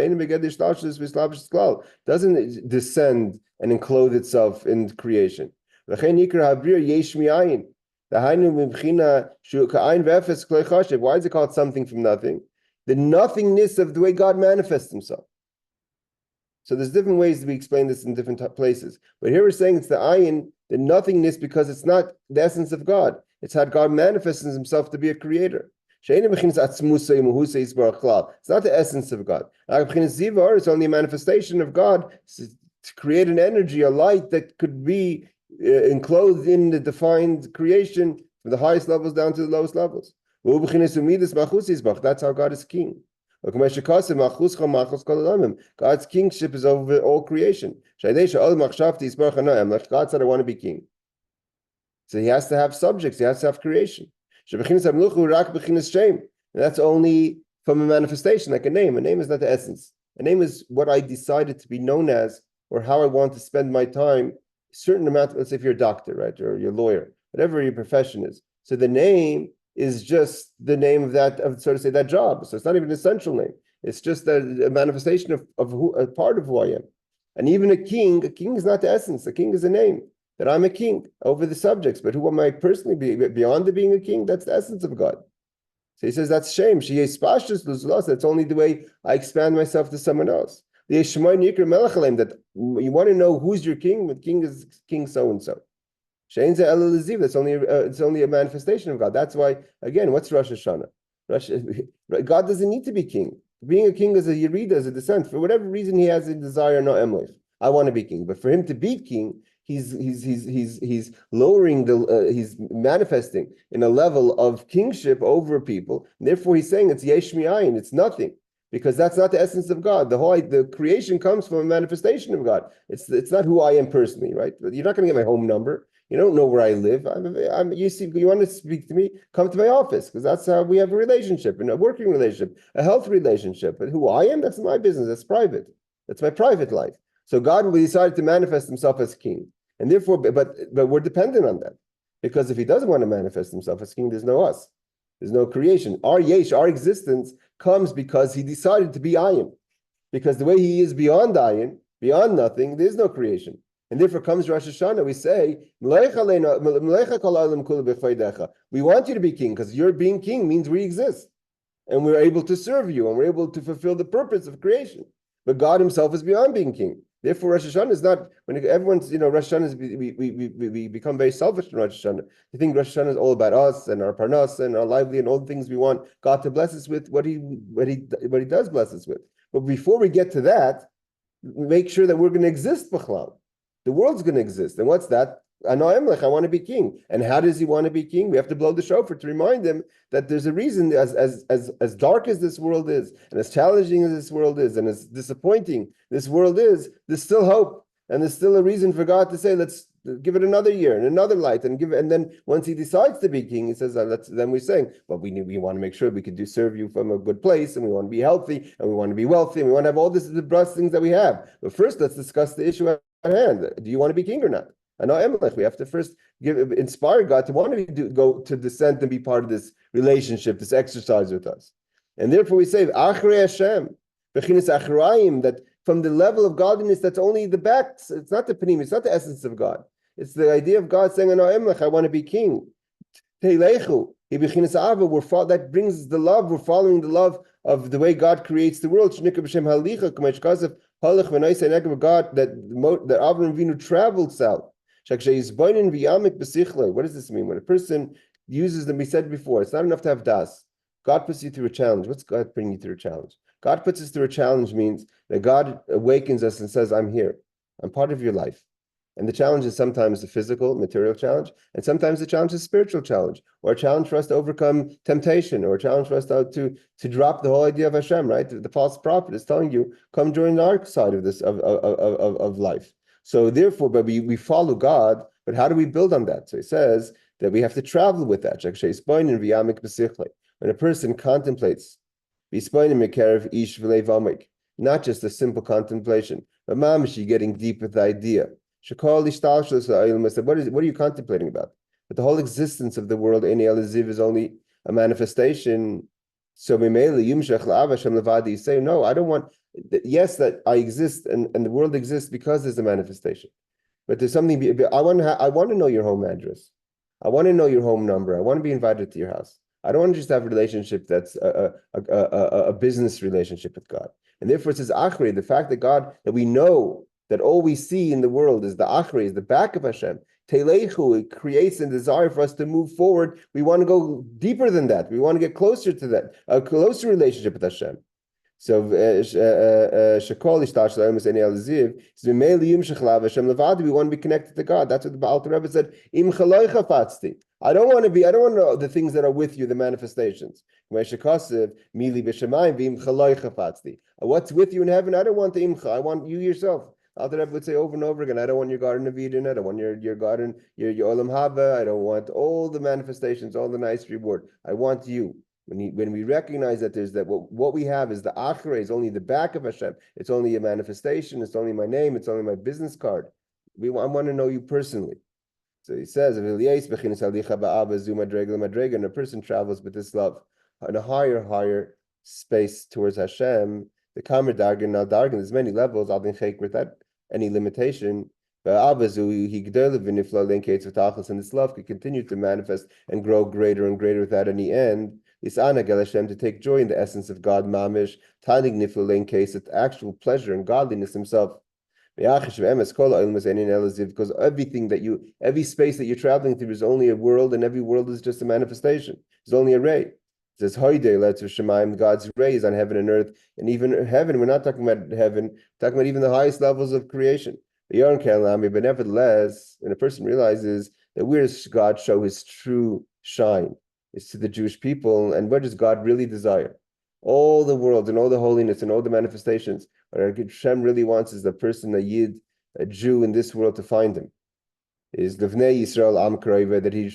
doesn't descend and enclose itself in creation. Why is it called something from nothing? The nothingness of the way God manifests himself. So there's different ways we explain this in different places. But here we're saying it's the ayin, the nothingness, because it's not the essence of God. It's how God manifests himself to be a creator. It's not the essence of God. It's only a manifestation of God to create an energy, a light that could be enclosed in the defined creation from the highest levels down to the lowest levels. That's how God is king. God's kingship is over all creation. God said, I want to be king. So he has to have subjects, he has to have creation. And that's only from a manifestation, like a name. A name is not the essence. A name is what I decided to be known as, or how I want to spend my time certain amount, let's say if you're a doctor, right, or you're a lawyer, whatever your profession is. So the name is just the name of that, of so to say, that job. So it's not even an essential name. It's just a manifestation of who, a part of who I am. And even a king is not the essence. A king is a name, that I'm a king over the subjects. But who am I personally beyond the being a king? That's the essence of God. So he says that's shame. That's only the way I expand myself to someone else. That you want to know who's your king. The king is king so and so. That's only it's only a manifestation of God. That's why, again, what's Rosh Hashanah? God doesn't need to be king. Being a king is a yerida, is a descent. For whatever reason, he has a desire, no emlich. I want to be king. But for him to be king, he's lowering he's manifesting in a level of kingship over people. And therefore, he's saying it's yesh mi'ayin, it's nothing. Because that's not the essence of God. The creation comes from a manifestation of God. It's not who I am personally, right? You're not going to get my home number. You don't know where I live. You want to speak to me? Come to my office, because that's how we have a relationship, and a working relationship, a health relationship. But who I am, that's my business. That's private. That's my private life. So God decided to manifest himself as king. And therefore, but we're dependent on that. Because if he doesn't want to manifest himself as king, there's no us. There's no creation. Our existence comes because he decided to be ayin. Because the way he is beyond ayin, beyond nothing, there's no creation. And therefore comes Rosh Hashanah, we say, we want you to be king, because your being king means we exist. And we're able to serve you, and we're able to fulfill the purpose of creation. But God himself is beyond being king. Therefore, Rosh Hashanah is not, when everyone's, Rosh Hashanah is, we become very selfish in Rosh Hashanah. We think Rosh Hashanah is all about us and our parnas and our lively and all the things we want God to bless us with, what he does bless us with. But before we get to that, make sure that we're going to exist, b'chlal. The world's going to exist. And what's that? I want to be king. And how does he want to be king? We have to blow the shofar to remind him that there's a reason, as dark as this world is, and as challenging as this world is, and as disappointing this world is, there's still hope. And there's still a reason for God to say, let's give it another year and another light, and then once he decides to be king, he says, then we're saying, well, we want to make sure we can serve you from a good place, and we want to be healthy, and we want to be wealthy, and we want to have all the things that we have. But first, let's discuss the issue at hand. Do you want to be king or not? And we have to first inspire God to want to go to descend and be part of this relationship, this exercise with us. And therefore we say, Achrei Hashem, Bechinas Achrayim, that from the level of godliness, that's only the back. It's not the panim, it's not the essence of God. It's the idea of God saying, I want to be king. That brings the love, we're following the love of the way God creates the world. God, that Avraham Avinu traveled south. What does this mean? When a person uses them, we said before, it's not enough to have das. God puts you through a challenge. What's God bringing you through a challenge? God puts us through a challenge means that God awakens us and says, I'm here. I'm part of your life. And the challenge is sometimes the physical, material challenge, and sometimes the challenge is a spiritual challenge, or a challenge for us to overcome temptation, or a challenge for us to drop the whole idea of Hashem, right? The false prophet is telling you, come join our side of this, of life. So therefore, but we follow God, but how do we build on that? So he says that we have to travel with that. When a person contemplates, not just a simple contemplation, but mamishi, getting deep with the idea. What are you contemplating about? That the whole existence of the world is only a manifestation. So you say, no, I don't want, yes, that I exist and the world exists because there's a manifestation. But there's something, I want to know your home address. I want to know your home number. I want to be invited to your house. I don't want to just have a relationship that's a business relationship with God. And therefore it says, Achrei, the fact that we know that all we see in the world is the Achrei, is the back of Hashem. Telechu, it creates a desire for us to move forward. We want to go deeper than that. We want to get closer to that, a closer relationship with Hashem. So, we want to be connected to God. That's what the Alter Rebbe said. I don't want to know the things that are with you, the manifestations. What's with you in heaven? I don't want the imcha. I want you yourself. Alter Rebbe would say over and over again, I don't want your garden of Eden. I don't want your garden, your olam haba. I don't want all the manifestations, all the nice reward. I want you. When we recognize that there's that what we have is the achrei, is only the back of Hashem. It's only a manifestation. It's only my name. It's only my business card. I want to know you personally. So he says, and a person travels with this love on a higher space towards Hashem. The Kamer Dargan, now Dargan, there's many levels, without any limitation. And this love could continue to manifest and grow greater and greater without any end. To take joy in the essence of God, mamish, it's actual pleasure and godliness himself. Because every space that you're traveling through is only a world, and every world is just a manifestation. It's only a ray. It says, God's ray is on heaven and earth, and even heaven, we're not talking about heaven, we're talking about even the highest levels of creation. But nevertheless, when a person realizes that where does God show his true shine? It's to the Jewish people, and what does God really desire? All the world and all the holiness and all the manifestations. What Hashem really wants is the person, a Yid, a Jew in this world, to find him. Is Livnei Yisrael Am Kraiva, that he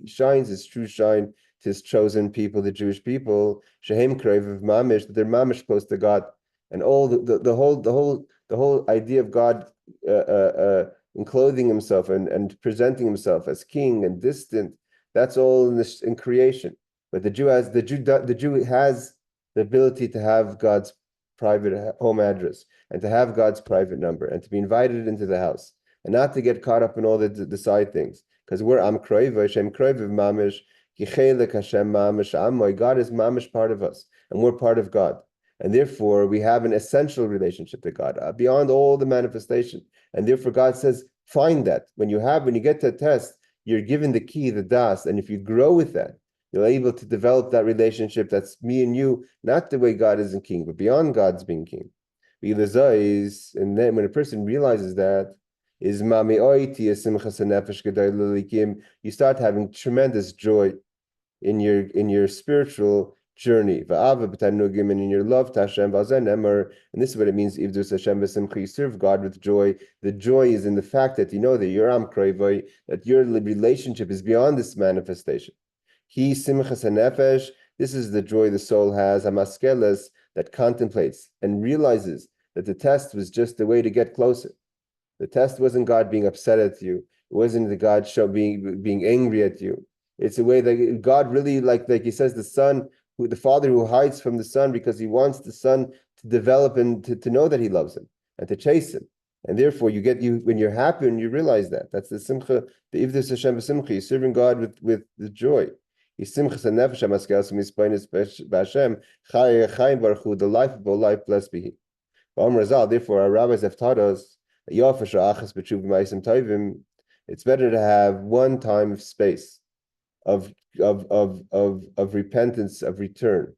shines his true shine to his chosen people, the Jewish people. Shehem Kraiva Mamish, that they're Mamish close to God, and all the whole idea of God enclothing himself and presenting himself as king and distant. That's all in creation. But the Jew has the ability to have God's private home address and to have God's private number and to be invited into the house and not to get caught up in all the side things. Because we're Am Kroiva, Hashem Kroiva Mamish, Kichelek Hashem Mamish Amoy. God is Mamish part of us, and we're part of God. And therefore, we have an essential relationship to God beyond all the manifestation. And therefore, God says, find that. When you get to a test, you're given the key, the das, and if you grow with that, you're able to develop that relationship that's me and you, not the way God isn't king, but beyond God's being king. And then when a person realizes that, you start having tremendous joy in your spiritual journey, and in your love to Hashem. And this is what it means, you serve God with joy. The joy is in the fact that you know that you're Am Kroivoi, that your relationship is beyond this manifestation. He simchas hanefesh. This is the joy the soul has, hamaskeles, that contemplates and realizes that the test was just a way to get closer. The test wasn't God being upset at you. It wasn't the God being angry at you. It's a way that God really, like he says, the father who hides from the son because he wants the son to develop and to know that he loves him and to chase him. And therefore, when you're happy and you realize that. That's the simcha, the Avodas Hashem b'simcha. You're serving God with the joy. The life of all life, blessed be He. Therefore, our rabbis have taught us it's better to have one time of space of repentance, of return,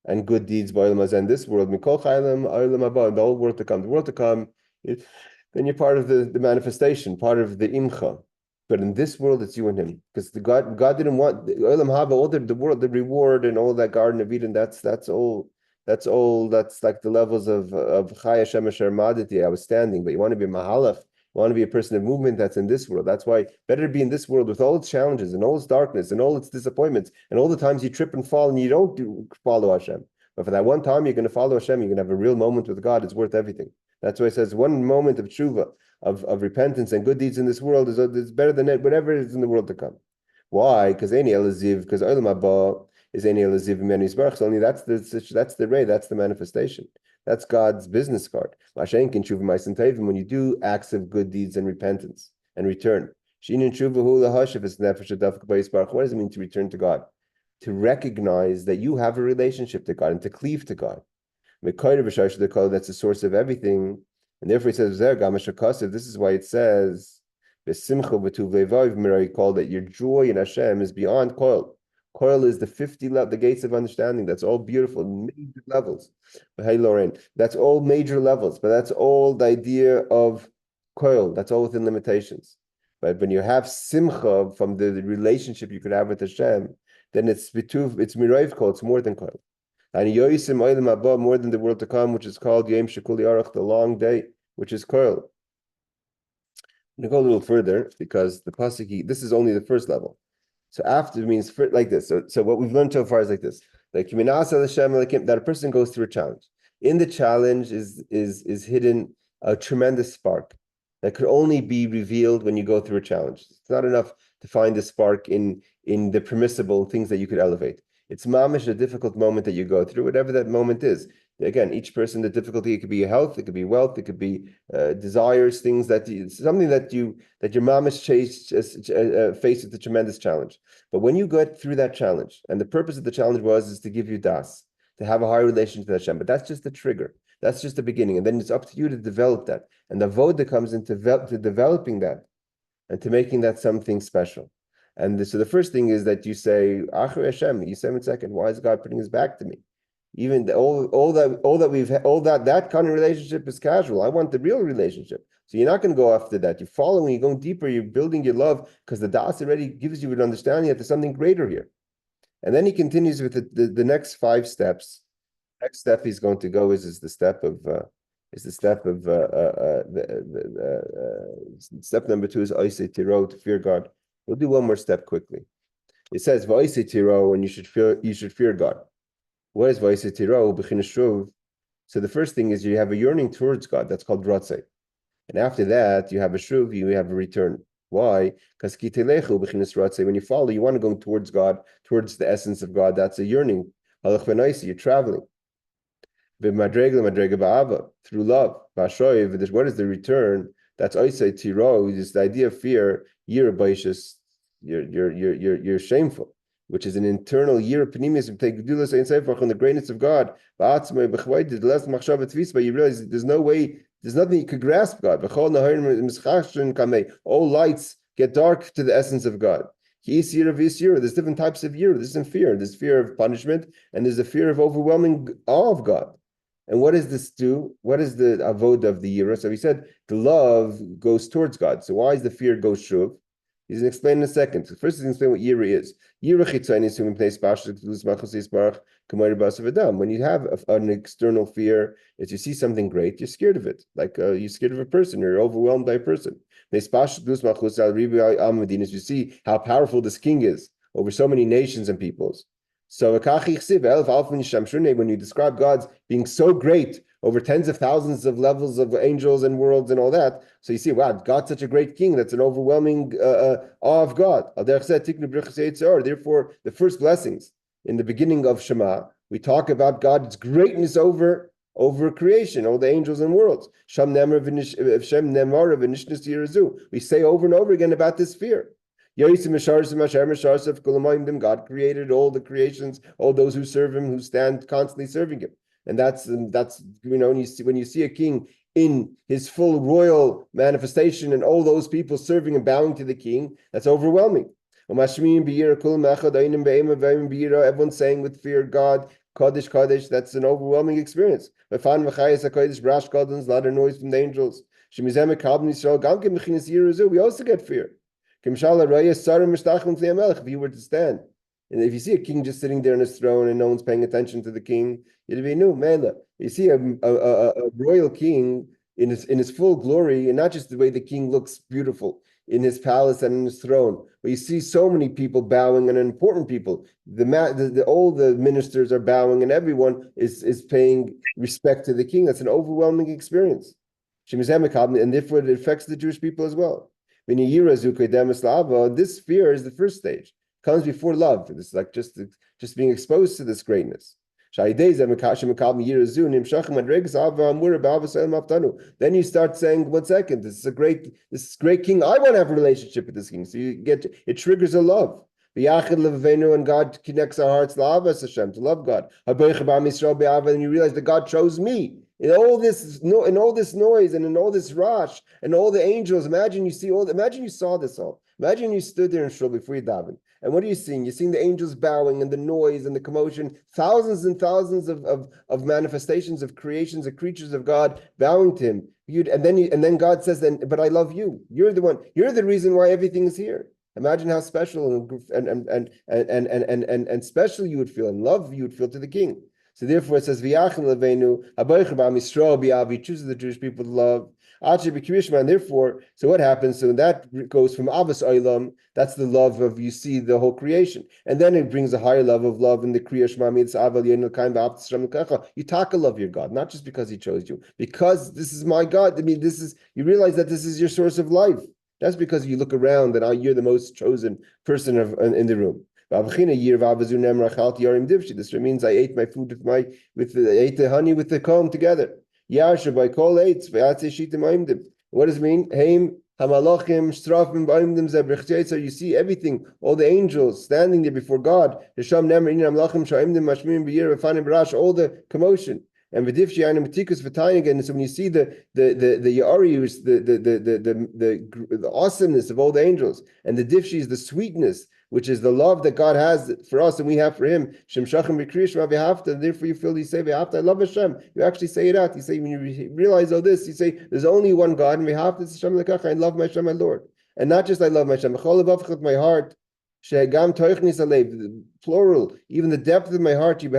and good deeds by in this world. The whole world to come. The world to come, then you're part of the manifestation, part of the imcha. But in this world, it's you and him, because God didn't want all the world, the reward and all that Garden of Eden. That's all. That's like the levels of Chai Hashem Asher Madati. I was standing, but you want to be mahalach. You want to be a person of movement that's in this world. That's why better to be in this world with all its challenges and all its darkness and all its disappointments and all the times you trip and fall and you don't follow Hashem. But for that one time you're going to follow Hashem, you're going to have a real moment with God. It's worth everything. That's why it says one moment of tshuva, of repentance and good deeds in this world is better than whatever is in the world to come. Why? Because Eini Elaziv, because Olam Haba is Eini Elaziv Meni Yisbarach. Only that's the ray, that's the manifestation. That's God's business card. When you do acts of good deeds and repentance and return. What does it mean to return to God? To recognize that you have a relationship to God and to cleave to God. That's the source of everything. And therefore it says, this is why it says, that your joy in Hashem is beyond koil. Koil is the 50 the gates of understanding. That's all beautiful, major levels. But hey, Lauren, that's all major levels, but that's all the idea of koil. That's all within limitations. But when you have simcha from the relationship you could have with Hashem, then it's mirayv koil. It's more than koil. And yoisim oilim haba, more than the world to come, which is called yom shekuli arach, the long day, which is koil. I'm going to go a little further because the pasuk, this is only the first level. So after means like this. So what we've learned so far is like this: like that a person goes through a challenge. In the challenge is hidden a tremendous spark, that could only be revealed when you go through a challenge. It's not enough to find the spark in the permissible things that you could elevate. It's mamish, a difficult moment that you go through, whatever that moment is. Again, each person, the difficulty, it could be health, it could be wealth, it could be desires, things something that your mamish face with a tremendous challenge. But when you get through that challenge, and the purpose of the challenge is to give you das, to have a higher relation to Hashem, but that's just the trigger. That's just the beginning, and then it's up to you to develop that. And the Avodah comes into developing that and to making that something special. And so the first thing is that you say, Achri Hashem, you say in second, why is God putting his back to me? Even that kind of relationship is casual. I want the real relationship. So you're not going to go after that. You're following, you're going deeper, you're building your love, because the Das already gives you an understanding that there's something greater here. And then he continues with the next 5 steps. Next step he's going to go is the step of step number 2 is Oisei Tiro, to fear God. We'll do one more step quickly. It says V'Oisei Tiro, and you should fear God. What is V'Oisei Tiro? B'chinas shuv. So the first thing is you have a yearning towards God. That's called Ratzei. And after that, you have a shuv, you have a return. Why? Because kitelechu b'chinas Ratzei. When you follow, you want to go towards God, towards the essence of God. That's a yearning. Halach v'noisi, you're traveling. Through love. What is the return? That's Oisei Tiro, is the idea of fear. You're shameful, which is an internal year of panemius of on the greatness of God. You realize there's no way, there's nothing you could grasp God. All lights get dark to the essence of God. There's different types of year. There's fear. There's fear of punishment, and there's a fear of overwhelming awe of God. And what does this do? What is the avodah of the yira? So he said the love goes towards God. So why is the fear go shuv? He's going to explain in a second. So first he's going to explain what yira is. Yira chitzaynis when you have an external fear, is you see something great, you're scared of it. Like you're scared of a person, you're overwhelmed by a person. You see how powerful this king is over so many nations and peoples. So when you describe God's being so great over tens of thousands of levels of angels and worlds and all that, so you see, wow, God's such a great king. That's an overwhelming awe of God. Therefore, the first blessings in the beginning of Shema, we talk about God's greatness over creation, all the angels and worlds. We say over and over again about this fear. God created all the creations, all those who serve him, who stand constantly serving him. And that's when you see a king in his full royal manifestation and all those people serving and bowing to the king, that's overwhelming. Everyone's saying with fear, God, Kodesh, Kodesh, that's an overwhelming experience. A lot of noise from the angels. We also get fear. If you were to stand, and if you see a king just sitting there on his throne and no one's paying attention to the king, it'd be new mela. You see a royal king in his full glory, and not just the way the king looks beautiful in his palace and in his throne, but you see so many people bowing, and important people. All the ministers are bowing, and everyone is paying respect to the king. That's an overwhelming experience, and therefore it affects the Jewish people as well. This fear is the first stage. It comes before love. It's like just being exposed to this greatness. Then you start saying, 1 second, this is great king. I want to have a relationship with this king. So it triggers a love. And God connects our hearts to Avodas Hashem, to love God. And you realize that God chose me. In all this noise and in all this rush and all the angels, imagine you saw this all. Imagine you stood there in shul before you daven. And what are you seeing? You're seeing the angels bowing and the noise and the commotion, thousands and thousands of manifestations of creations, of creatures of God bowing to him. And then God says, but I love you. You're the one. You're the reason why everything is here. Imagine how special and special you would feel, and love you would feel to the king. So therefore it says, V'yachim leveinu, habaycher ba'am Yisrael bi'av, he chooses the Jewish people to love. And therefore, so what happens? So that goes from Avos Olam, that's the love of, you see, the whole creation. And then it brings a higher level of love in the Kriya Shema Mitzvah Aval Yenel Kaim Ba'av T'Shram L'Kecha. You taka love your God, not just because he chose you, because this is my God. I mean, this is, you realize that this is your source of life. That's because you look around and you're the most chosen person in the room. This means I ate my food I ate the honey with the comb together. What does it mean? You see everything, all the angels standing there before God. All the commotion. And again, so when you see the Yarius, the awesomeness of all the angels, and the Diffshi is the sweetness, which is the love that God has for us and we have for Him. And therefore you feel, you say, I love Hashem. You actually say it out. You say, when you realize all this, you say, there's only one God, and I love my Hashem, my Lord. And not just I love my Hashem, my heart. Plural, even the depth of my heart, that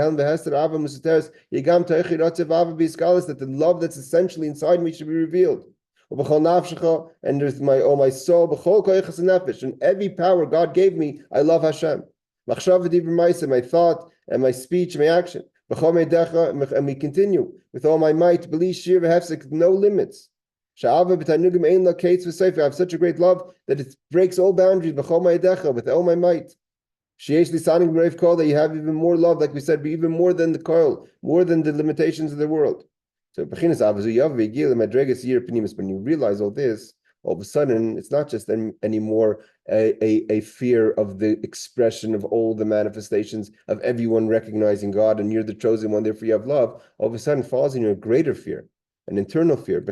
the love that's essentially inside me should be revealed. And there's my soul, and every power God gave me, I love Hashem. My thought and my speech and my action. And we continue with all my might, no limits. I have such a great love that it breaks all boundaries with all my might. That you have even more love, like we said, but even more than the coil, more than the limitations of the world. So when you realize all this, all of a sudden it's not just anymore a fear of the expression of all the manifestations of everyone recognizing God and you're the chosen one, therefore you have love. All of a sudden it falls in your greater fear, an internal fear.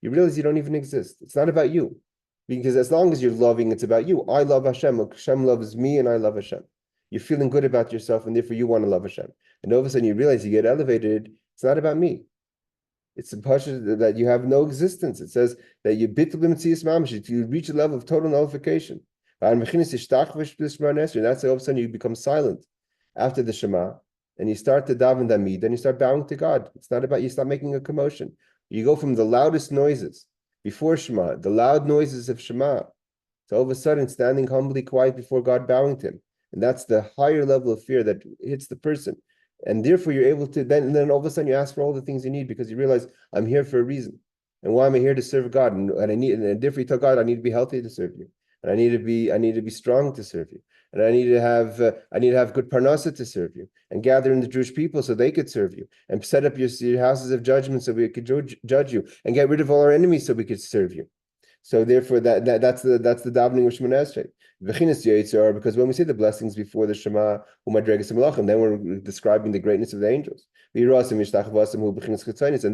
You realize you don't even exist. It's not about you. Because as long as you're loving, it's about you. I love Hashem. Hashem loves me and I love Hashem. You're feeling good about yourself and therefore you want to love Hashem. And all of a sudden you realize you get elevated. It's not about me. It's a Parshas that you have no existence. It says that you reach a level of total nullification. And that's all of a sudden you become silent after the Shema and you start to daven Damid and you start bowing to God. It's not about you start making a commotion. You go from the loudest noises before Shema, the loud noises of Shema, to all of a sudden standing humbly quiet before God, bowing to Him. And that's the higher level of fear that hits the person. And therefore you're able to, then all of a sudden you ask for all the things you need because you realize, I'm here for a reason. And why am I here? To serve God. And therefore you tell God, I need to be healthy to serve you. And I need to be strong to serve you. And I need to have good parnasa to serve you, and gather in the Jewish people so they could serve you, and set up your houses of judgment so we could judge you, and get rid of all our enemies so we could serve you. So therefore, that's the davening of Shemona Esrei. Because when we say the blessings before the Shema, then we're describing the greatness of the angels. And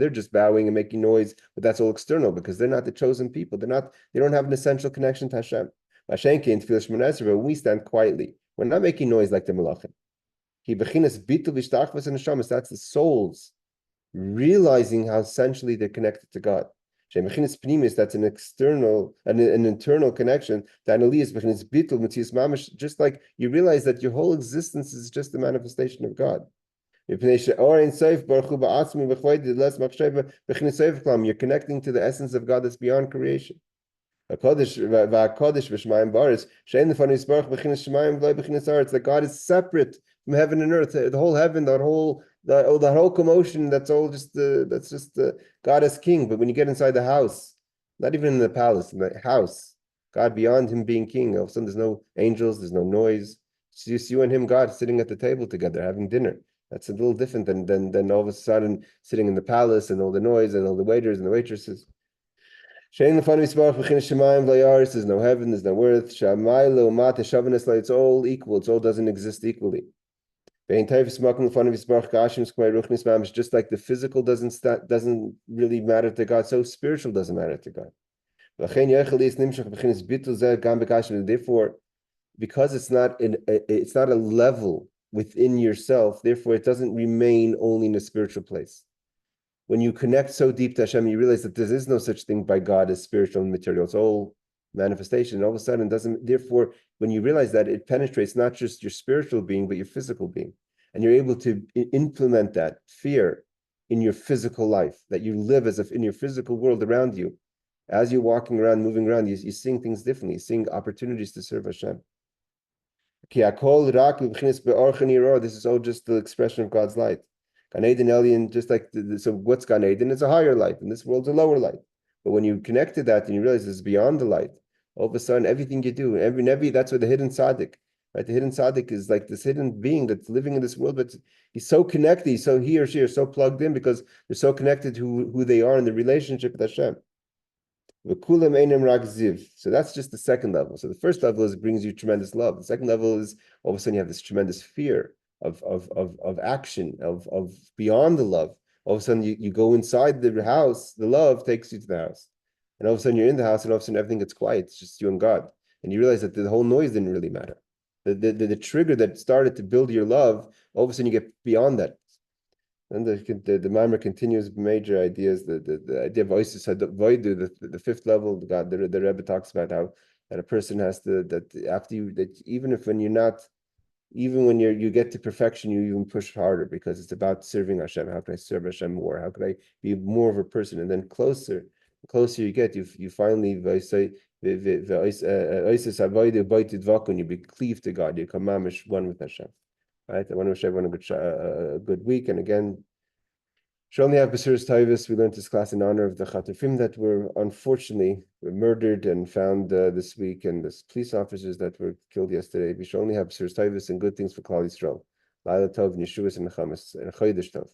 they're just bowing and making noise, but that's all external because they're not the chosen people. They don't have an essential connection to Hashem. When we stand quietly, we're not making noise like the Malachim. That's the souls realizing how essentially they're connected to God. That's an external and an internal connection. Just like you realize that your whole existence is just a manifestation of God. You're connecting to the essence of God that's beyond creation. It's that God is separate from heaven and earth. The whole heaven, that whole commotion, that's just God as king. But when you get inside the house, not even in the palace, in the house, God beyond him being king, all of a sudden there's no angels, there's no noise. It's just you and him, God, sitting at the table together, having dinner. That's a little different than all of a sudden sitting in the palace and all the noise and all the waiters and the waitresses. There's no heaven, there's no earth. It's all equal. It all doesn't exist equally. Just like the physical doesn't really matter to God, so spiritual doesn't matter to God. Therefore, because it's not a level within yourself, therefore it doesn't remain only in a spiritual place. When you connect so deep to Hashem, you realize that there is no such thing by God as spiritual and material. It's all manifestation. All of a sudden, therefore, when you realize that, it penetrates not just your spiritual being, but your physical being. and you're able to implement that fear in your physical life, that you live as if in your physical world around you, as you're walking around, moving around, you're seeing things differently, you're seeing opportunities to serve Hashem. This is all just the expression of God's light. Gan Eden Elyon, just like so what's Gan Eden? It's a higher light, and this world's a lower light. But when you connect to that and you realize it's beyond the light, all of a sudden everything you do, every Nevi, that's where the hidden tzaddik, right? The hidden tzaddik is like this hidden being that's living in this world, but he's so connected, he or she are so plugged in because they're so connected to who they are in the relationship with Hashem. So that's just the second level. So the first level is it brings you tremendous love. The second level is all of a sudden you have this tremendous fear of action, of beyond the love. All of a sudden you go inside the house, the love takes you to the house. And all of a sudden you're in the house and all of a sudden everything gets quiet. It's just you and God. And you realize that the whole noise didn't really matter. The trigger that started to build your love, all of a sudden you get beyond that. And the Mammar continues major ideas. The idea of the fifth level, the Rebbe talks about how that a person has to, that after you, that even when you get to perfection, you even push harder because it's about serving Hashem. How can I serve Hashem more? How can I be more of a person? And then the closer you get, you finally say you be cleave to God. You become mamish one with Hashem. Right? I want to wish everyone a good week. And again, should only have B'suras Taivas. We learned this class in honor of the Chatufim that were unfortunately murdered and found this week, and the police officers that were killed yesterday. We should only have B'suras Taivas and good things for Klal Yisrael. Laila Tov, Yeshuas, and Nechamas, and Chodesh Tov.